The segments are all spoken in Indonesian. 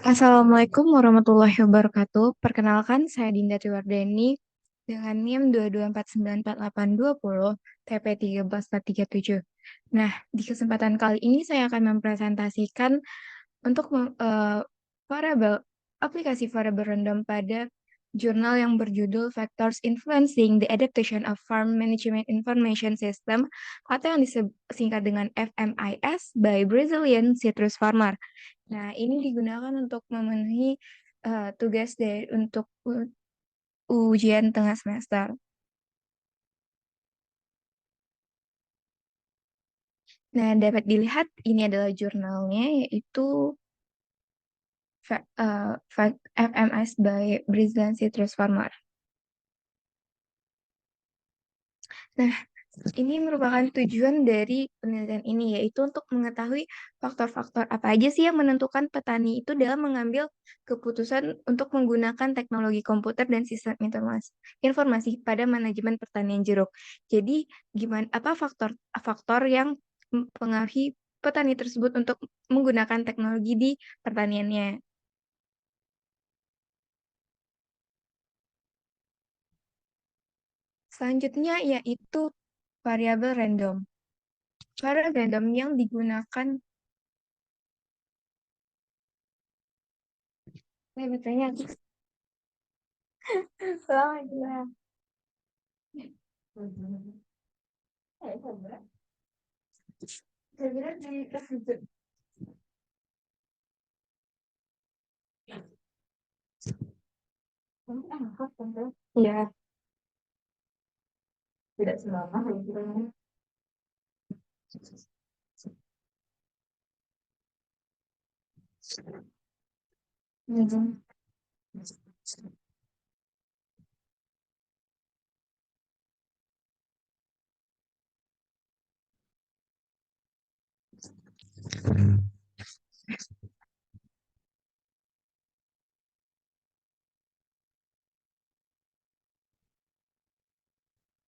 Assalamualaikum warahmatullahi wabarakatuh. Perkenalkan, saya Dinda Triwardeni dengan NIM 224948820 TP 13437. Nah, di kesempatan kali ini saya akan mempresentasikan untuk variabel aplikasi variabel random pada jurnal yang berjudul Factors Influencing the Adaptation of Farm Management Information System atau yang disingkat dengan FMIS by Brazilian Citrus Farmer. Nah, ini digunakan untuk memenuhi tugas untuk ujian tengah semester. Nah, dapat dilihat ini adalah jurnalnya, yaitu FMS by Brazilian Citrus Farmer. Nah, ini merupakan tujuan dari penelitian ini, yaitu untuk mengetahui faktor-faktor apa aja sih yang menentukan petani itu dalam mengambil keputusan untuk menggunakan teknologi komputer dan sistem informasi pada manajemen pertanian jeruk. Jadi, apa faktor-faktor yang mempengaruhi petani tersebut untuk menggunakan teknologi di pertaniannya? Selanjutnya yaitu variabel random. Variabel random yang digunakan saya bertanya selama gila. Saya kira di kelas itu. Iya, tidak selama gitu. Mhm.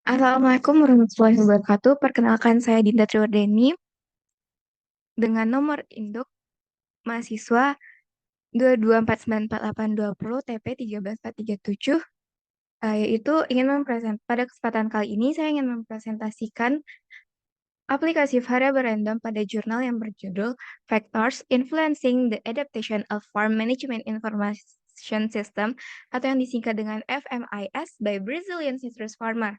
Assalamualaikum warahmatullahi wabarakatuh. Perkenalkan saya Dinda Triwardeni dengan nomor induk mahasiswa 224948820 TP 13437, yaitu pada kesempatan kali ini saya ingin mempresentasikan aplikasi variabel random pada jurnal yang berjudul Factors Influencing the Adaptation of Farm Management Information System atau yang disingkat dengan FMIS by Brazilian Citrus Farmer.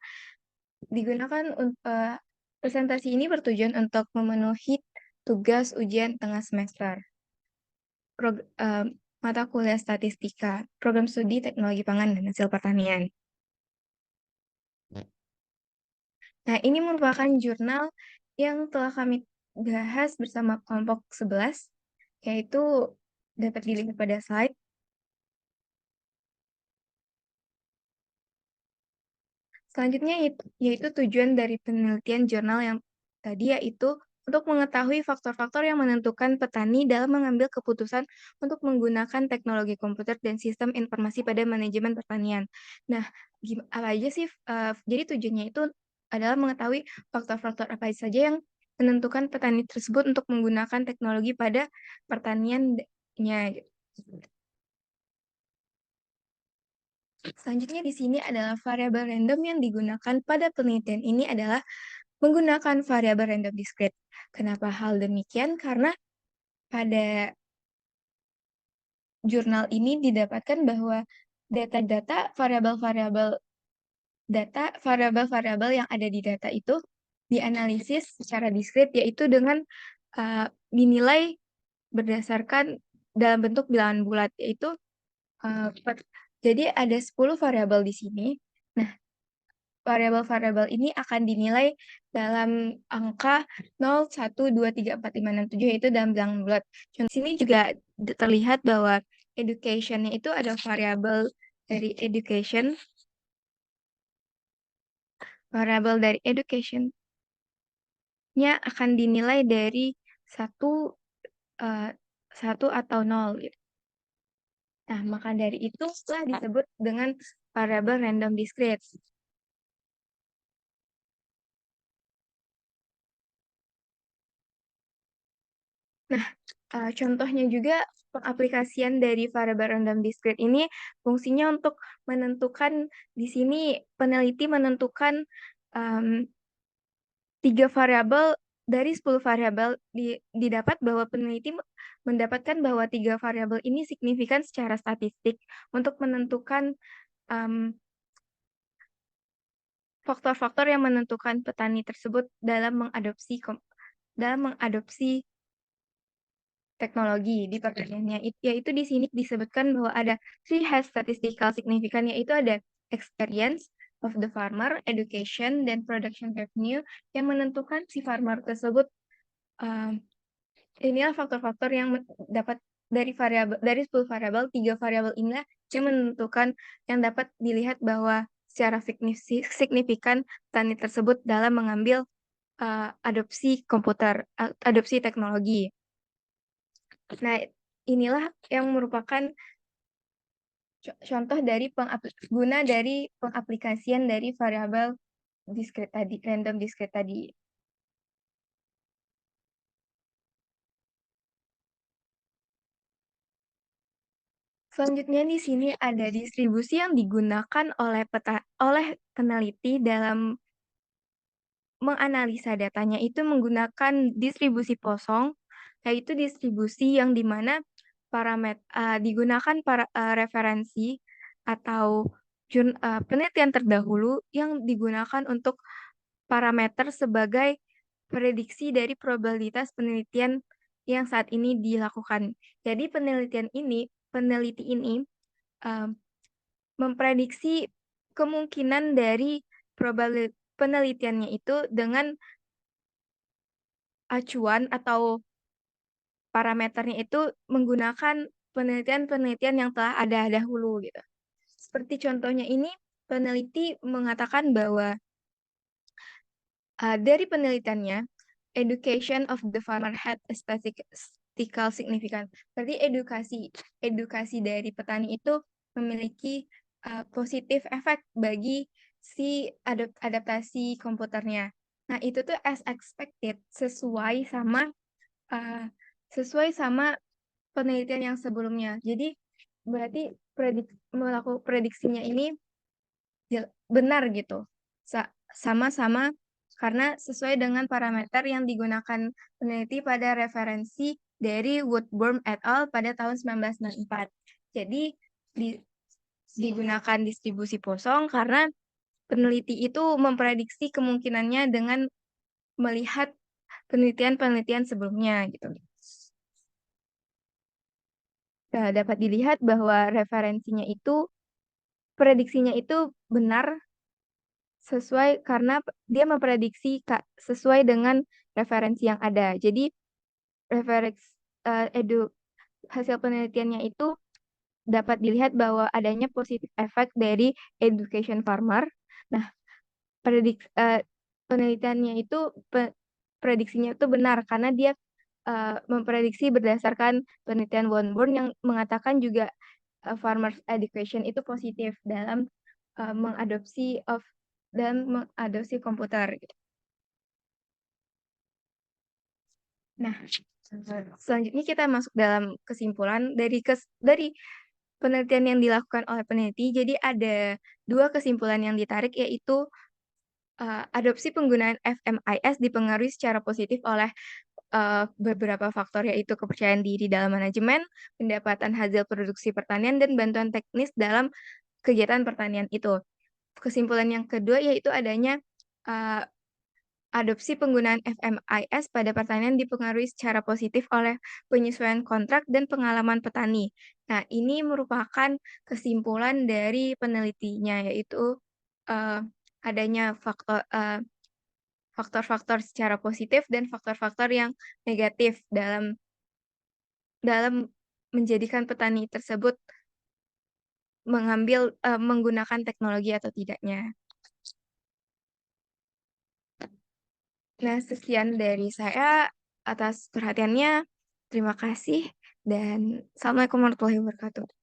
Presentasi ini bertujuan untuk memenuhi tugas ujian tengah semester. Mata kuliah statistika, program studi teknologi pangan dan hasil pertanian. Nah, ini merupakan jurnal yang telah kami bahas bersama kelompok 11, yaitu dapat dilihat pada slide. Selanjutnya yaitu tujuan dari penelitian jurnal yang tadi, yaitu untuk mengetahui faktor-faktor yang menentukan petani dalam mengambil keputusan untuk menggunakan teknologi komputer dan sistem informasi pada manajemen pertanian. Nah, apa aja sih? Jadi tujuannya itu adalah mengetahui faktor-faktor apa saja yang menentukan petani tersebut untuk menggunakan teknologi pada pertaniannya. Selanjutnya di sini adalah variabel random yang digunakan pada penelitian ini adalah menggunakan variabel random discrete. Kenapa hal demikian? Karena pada jurnal ini didapatkan bahwa variabel-variabel yang ada di data itu dianalisis secara diskret, yaitu dengan dinilai berdasarkan dalam bentuk bilangan bulat, yaitu jadi ada 10 variabel di sini. Nah, variabel-variabel ini akan dinilai dalam angka 0, 1, 2, 3, 4, 5, 6, 7, yaitu dalam bilangan bulat. Contoh di sini juga terlihat bahwa education-nya itu ada variabel dari education. Variabel dari education-nya akan dinilai dari 1, eh, 1 atau 0. Gitu. Nah, maka dari itu telah disebut dengan variabel random discrete. Nah, contohnya juga pengaplikasian dari variabel random discrete ini fungsinya untuk menentukan di sini peneliti menentukan, mmm 3 variabel dari 10 variabel didapat bahwa peneliti mendapatkan bahwa 3 variabel ini signifikan secara statistik untuk menentukan, mmm, faktor-faktor yang menentukan petani tersebut dalam mengadopsi teknologi di pertaniannya. Yaitu di sini disebutkan bahwa ada three has statistical significance, yaitu ada experience of the farmer, education, dan production revenue yang menentukan si farmer tersebut, mmm inilah faktor-faktor yang dapat dari 10 variabel, 3 variabel inilah yang menentukan yang dapat dilihat bahwa secara signifikan petani tersebut dalam mengambil, adopsi teknologi. Nah, inilah yang merupakan contoh dari guna dari pengaplikasian dari variabel random discrete tadi. Selanjutnya di sini ada distribusi yang digunakan oleh peneliti dalam menganalisa datanya itu menggunakan distribusi Poisson, yaitu distribusi yang di mana digunakan referensi atau penelitian terdahulu yang digunakan untuk parameter sebagai prediksi dari probabilitas penelitian yang saat ini dilakukan. Jadi peneliti ini, mmm, memprediksi kemungkinan dari penelitiannya itu dengan acuan atau parameternya itu menggunakan penelitian-penelitian yang telah ada dahulu gitu. Seperti contohnya ini, peneliti mengatakan bahwa dari penelitiannya, education of the farmer had a statistical significance. Berarti edukasi dari petani itu memiliki, positif efek bagi si adaptasi komputernya. Nah, itu tuh as expected, eee, sesuai sama penelitian yang sebelumnya. Jadi, berarti prediksinya ini benar gitu. Sama-sama karena sesuai dengan parameter yang digunakan peneliti pada referensi dari Woodburn et al. Pada tahun 1964. Jadi di digunakan distribusi Poisson karena peneliti itu memprediksi kemungkinannya dengan melihat penelitian-penelitian sebelumnya gitu. Dapat dilihat bahwa prediksinya itu benar karena dia memprediksi sesuai dengan referensi yang ada. Jadi referensi eee, edu hasil penelitiannya itu dapat dilihat bahwa adanya positif efek dari education farmer. Nah, penelitiannya itu prediksinya itu benar karena dia, memprediksi berdasarkan penelitian Woodburn yang mengatakan juga, farmers education itu positif eee, mengadopsi of mengadopsi komputer gitu. Nah, selanjutnya kita masuk dalam kesimpulan dari penelitian yang dilakukan oleh peneliti. Jadi ada 2 kesimpulan yang ditarik yaitu, adopsi penggunaan FMIS dipengaruhi secara positif oleh, beberapa faktor yaitu kepercayaan diri dalam manajemen, pendapatan hasil produksi pertanian, dan bantuan teknis dalam kegiatan pertanian itu. Kesimpulan yang kedua yaitu adanya, eee adopsi penggunaan FMIS pada pertanian dipengaruhi secara positif oleh penyesuaian kontrak dan pengalaman petani. Nah, ini merupakan kesimpulan dari penelitinya, yaitu, eee, adanya faktor-faktor secara positif dan faktor-faktor yang negatif dalam menjadikan petani tersebut menggunakan teknologi atau tidaknya. Nah, sekian dari saya atas perhatiannya. Terima kasih dan assalamualaikum warahmatullahi wabarakatuh.